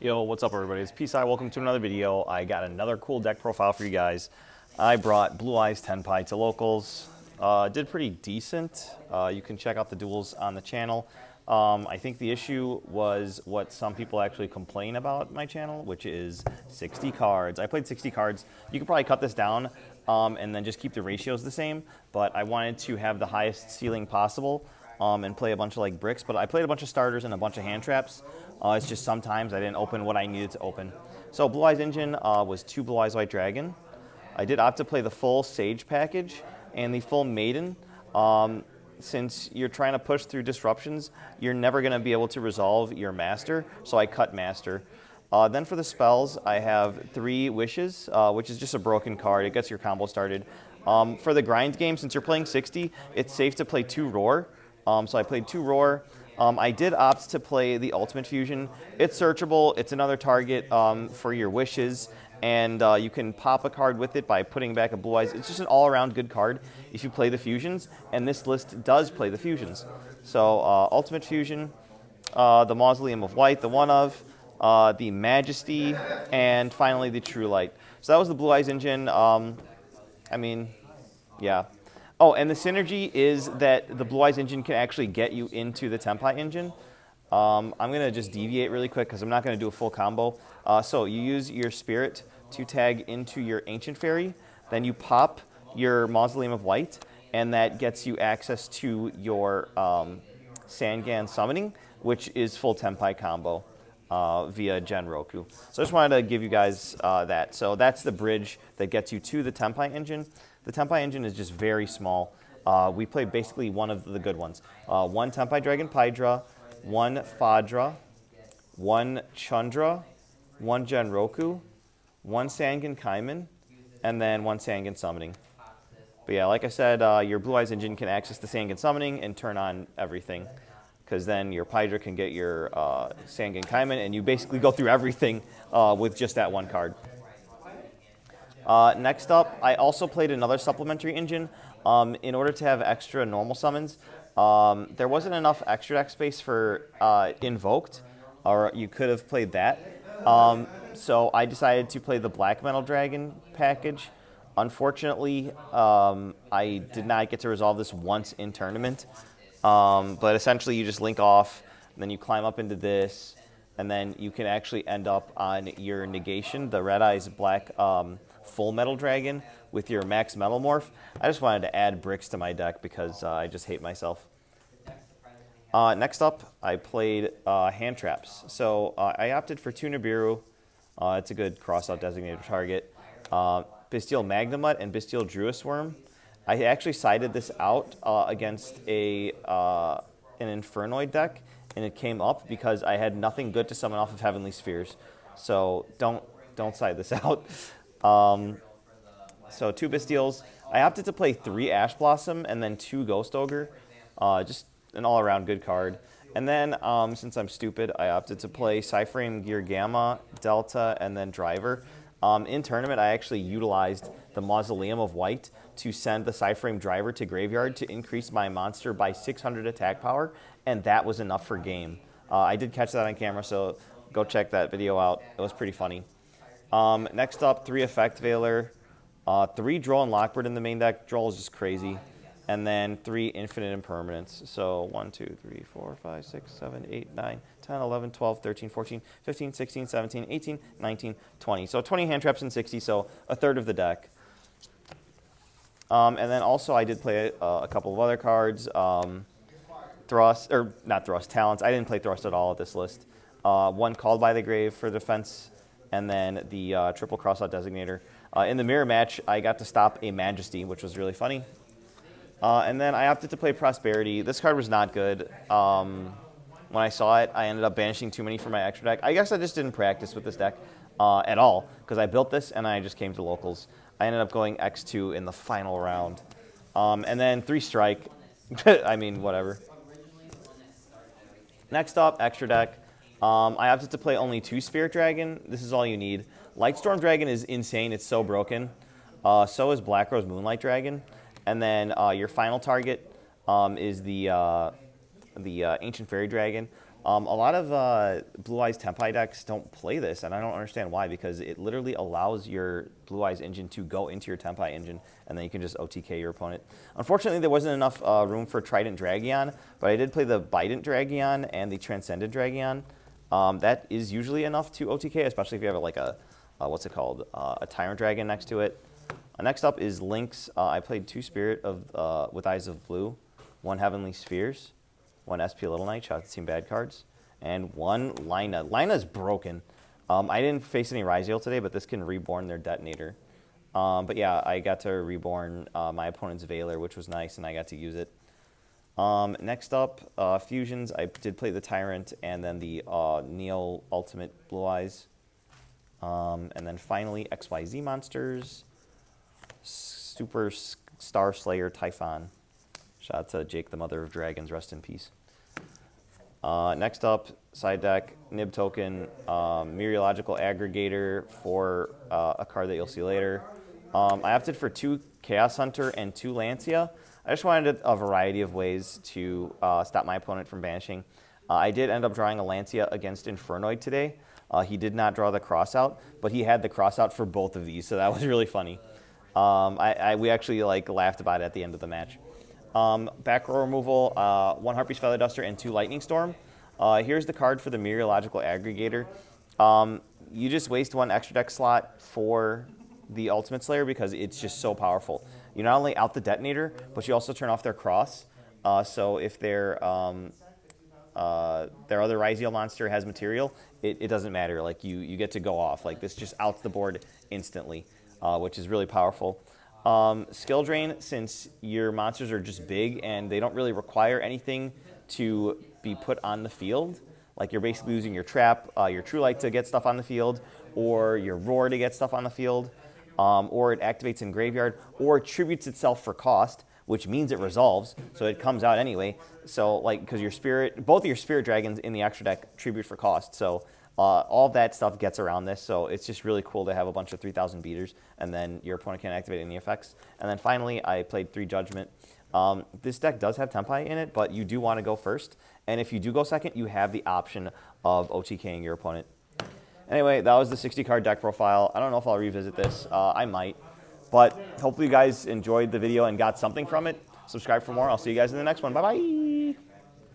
Yo, what's up everybody? It's Peace. Welcome to another video. I got another cool deck profile for you guys. I brought Blue Eyes Tenpai to locals. Did pretty decent. You can check out the duels on the channel. I think the issue was what some people actually complain about my channel, which is 60 cards. I played 60 cards. You could probably cut this down and then just keep the ratios the same, but I wanted to have the highest ceiling possible and play a bunch of like bricks, but I played a bunch of starters and a bunch of hand traps. It's just sometimes I didn't open what I needed to open. So Blue Eyes Engine was 2 Blue Eyes White Dragon. I did opt to play the full Sage package and the full Maiden. Since you're trying to push through disruptions, you're never going to be able to resolve your Master, so I cut Master. Then for the spells, I have 3 Wishes, which is just a broken card. It gets your combo started. For the grind game, since you're playing 60, it's safe to play 2 Roar. So I played 2 Roar. I did opt to play the Ultimate Fusion. It's searchable. It's another target for your wishes, and you can pop a card with it by putting back a Blue Eyes. It's just an all-around good card if you play the fusions, and this list does play the fusions. So Ultimate Fusion, the Mausoleum of White, the one of, the Majesty, and finally the True Light. So that was the Blue Eyes Engine. Yeah. Oh, and the synergy is that the Blue Eyes Engine can actually get you into the Tenpai engine. I'm going to just deviate really quick because I'm not going to do a full combo. So you use your Spirit to tag into your Ancient Fairy. Then you pop your Mausoleum of White, and that gets you access to your Sangan Summoning, which is full Tenpai combo via Genroku. So I just wanted to give you guys that. So that's the bridge that gets you to the Tenpai engine. The Tenpai engine is just very small. We play basically one of the good ones. 1 Tenpai Dragon Pydra, 1 Fadra, 1 Chundra, 1 Genroku, 1 Sangan Kaiman, and then 1 Sangan Summoning. But yeah, like I said, your Blue Eyes engine can access the Sangan Summoning and turn on everything, because then your Pydra can get your Sangan Kaiman, and you basically go through everything with just that one card. Next up, I also played another supplementary engine. In order to have extra normal summons, there wasn't enough extra deck space for Invoked, or you could have played that. So I decided to play the Black Metal Dragon package. Unfortunately, I did not get to resolve this once in tournament. But essentially, you just link off, and then you climb up into this, and then you can actually end up on your negation, the Red Eyes Black Full Metal Dragon with your Max Metal Morph. I just wanted to add bricks to my deck because I just hate myself. Next up, I played hand traps. So I opted for 2 Nibiru. It's a good cross-out designated target. Bestial Magnamut and Bestial Druis Worm. I actually sided this out against an Infernoid deck, and it came up because I had nothing good to summon off of Heavenly Spheres. So don't side this out. So 2 Bestials. I opted to play 3 Ash Blossom and then 2 Ghost Ogre. Just an all-around good card. And then, since I'm stupid, I opted to play Cyframe Gear Gamma, Delta, and then Driver. In tournament, I actually utilized the Mausoleum of White to send the Cyframe Driver to Graveyard to increase my monster by 600 attack power, and that was enough for game. I did catch that on camera, so go check that video out. It was pretty funny. Next up, 3 Effect Veiler, 3 Droll and Lockbird in the main deck. Droll is just crazy. And then 3 Infinite Impermanents. So 1, 2, 3, 4, 5, 6, 7, 8, 9, 10, 11, 12, 13, 14, 15, 16, 17, 18, 19, 20. So 20 hand traps in 60, so a third of the deck. And then also I did play a couple of other cards. Thrust, or not Thrust, Talents. I didn't play Thrust at all at this list. 1 Called by the Grave for defense, and then the triple crossout designator. In the mirror match, I got to stop a Majesty, which was really funny. And then I opted to play Prosperity. This card was not good. When I saw it, I ended up banishing too many for my extra deck. I guess I just didn't practice with this deck at all, because I built this and I just came to locals. I ended up going X2 in the final round. And then 3 Strike. I mean, whatever. Next up, extra deck. I opted to play only 2 Spirit Dragon. This is all you need. Lightstorm Dragon is insane. It's so broken. So is Black Rose Moonlight Dragon. And then your final target is the Ancient Fairy Dragon. A lot of Blue Eyes Tenpai decks don't play this, and I don't understand why, because it literally allows your Blue Eyes engine to go into your Tenpai engine, and then you can just OTK your opponent. Unfortunately, there wasn't enough room for Trident Dragion, but I did play the Bident Dragion and the Transcendent Dragion. That is usually enough to OTK, especially if you have like a, what's it called, a Tyrant Dragon next to it. Next up is Lynx. I played 2 Spirit of with Eyes of Blue, 1 Heavenly Spheres, 1 SP Little Knight, shout out to Team Bad Cards, and 1 Lina. Lina's broken. I didn't face any Ryzeal today, but this can reborn their Detonator. But yeah, I got to reborn my opponent's Veiler, which was nice, and I got to use it. Next up, Fusions. I did play the Tyrant and then the Neo Ultimate Blue Eyes. And then finally, XYZ Monsters. Super Star Slayer Typhon. Shout out to Jake, the Mother of Dragons. Rest in peace. Next up, side deck, Nib Token, Meteorological Aggregator for a card that you'll see later. I opted for 2 Chaos Hunter and 2 Lancia. I just wanted a variety of ways to stop my opponent from banishing. I did end up drawing a Lancia against Infernoid today. He did not draw the crossout, but he had the crossout for both of these, so that was really funny. We actually laughed about it at the end of the match. Back row removal, 1 Harpy's Feather Duster and 2 Lightning Storm. Here's the card for the Meteorological Aggregator. You just waste 1 extra deck slot for the Ultimate Slayer because it's just so powerful. You not only out the Detonator, but you also turn off their cross. So if their other Ryzeal monster has material, it doesn't matter. Like you get to go off. Like this just outs the board instantly, which is really powerful. Skill drain, since your monsters are just big and they don't really require anything to be put on the field. Like you're basically using your trap, your True Light to get stuff on the field, or your Roar to get stuff on the field, or it activates in graveyard, or attributes itself for cost, which means it resolves, so it comes out anyway. So because your spirit, both of your Spirit Dragons in the extra deck tribute for cost, so all of that stuff gets around this, so it's just really cool to have a bunch of 3,000 beaters, and then your opponent can't activate any effects. And then finally, I played 3 Judgment. This deck does have Tenpai in it, but you do want to go first, and if you do go second, you have the option of OTKing your opponent. Anyway, that was the 60-card deck profile. I don't know if I'll revisit this. I might, but hopefully you guys enjoyed the video and got something from it. Subscribe for more. I'll see you guys in the next one. Bye-bye.